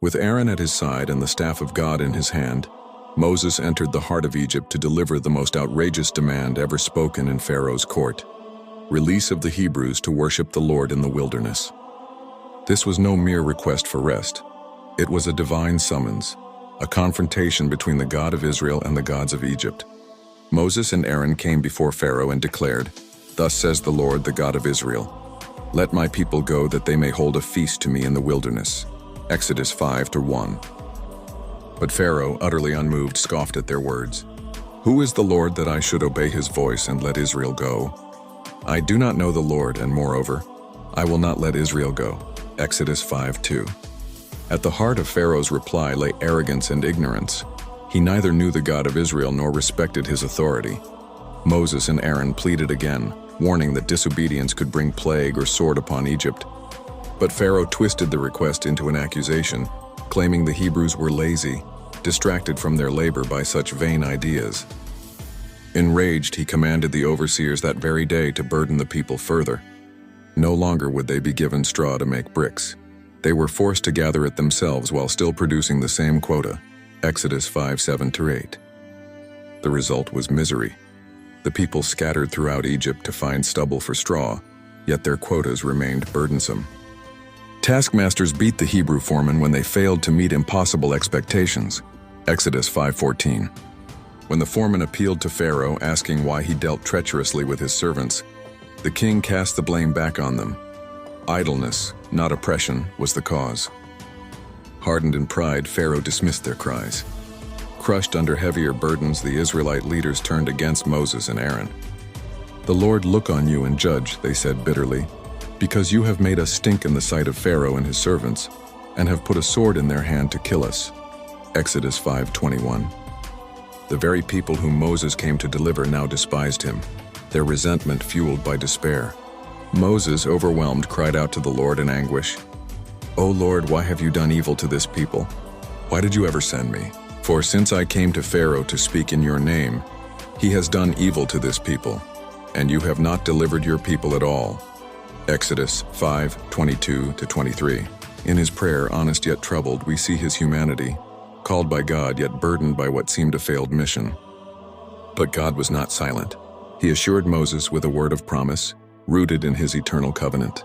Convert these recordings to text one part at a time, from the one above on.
With Aaron at his side and the staff of God in his hand, Moses entered the heart of Egypt to deliver the most outrageous demand ever spoken in Pharaoh's court: release of the Hebrews to worship the Lord in the wilderness. This was no mere request for rest. It was a divine summons, a confrontation between the God of Israel and the gods of Egypt. Moses and Aaron came before Pharaoh and declared, "Thus says the Lord, the God of Israel, let my people go that they may hold a feast to me in the wilderness." Exodus 5:1. But Pharaoh, utterly unmoved, scoffed at their words. "Who is the Lord that I should obey his voice and let Israel go? I do not know the Lord, and moreover, I will not let Israel go." Exodus 5:2. At the heart of Pharaoh's reply lay arrogance and ignorance. He neither knew the God of Israel nor respected his authority. Moses and Aaron pleaded again, warning that disobedience could bring plague or sword upon Egypt. But Pharaoh twisted the request into an accusation, claiming the Hebrews were lazy, distracted from their labor by such vain ideas. Enraged, he commanded the overseers that very day to burden the people further. No longer would they be given straw to make bricks. They were forced to gather it themselves while still producing the same quota. Exodus 5:7-8. The result was misery. The people scattered throughout Egypt to find stubble for straw, yet their quotas remained burdensome. Taskmasters beat the Hebrew foremen when they failed to meet impossible expectations. Exodus 5:14. When the foreman appealed to Pharaoh, asking why he dealt treacherously with his servants, the king cast the blame back on them. Idleness, not oppression, was the cause. Hardened in pride, Pharaoh dismissed their cries. Crushed under heavier burdens, the Israelite leaders turned against Moses and Aaron. "The Lord look on you and judge," they said bitterly, "because you have made us stink in the sight of Pharaoh and his servants, and have put a sword in their hand to kill us." Exodus 5:21. The very people whom Moses came to deliver now despised him, their resentment fueled by despair. Moses, overwhelmed, cried out to the Lord in anguish, "O Lord, why have you done evil to this people? Why did you ever send me? For since I came to Pharaoh to speak in your name, he has done evil to this people, and you have not delivered your people at all." Exodus 5:22-23. In his prayer, honest yet troubled, we see his humanity, called by God yet burdened by what seemed a failed mission. But God was not silent. He assured Moses with a word of promise, rooted in his eternal covenant.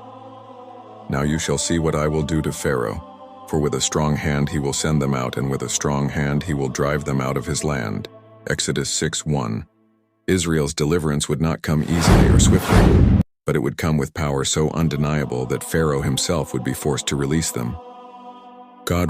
"Now you shall see what I will do to Pharaoh, for with a strong hand he will send them out, and with a strong hand he will drive them out of his land." Exodus 6:1. Israel's deliverance would not come easily or swiftly, but it would come with power so undeniable that Pharaoh himself would be forced to release them.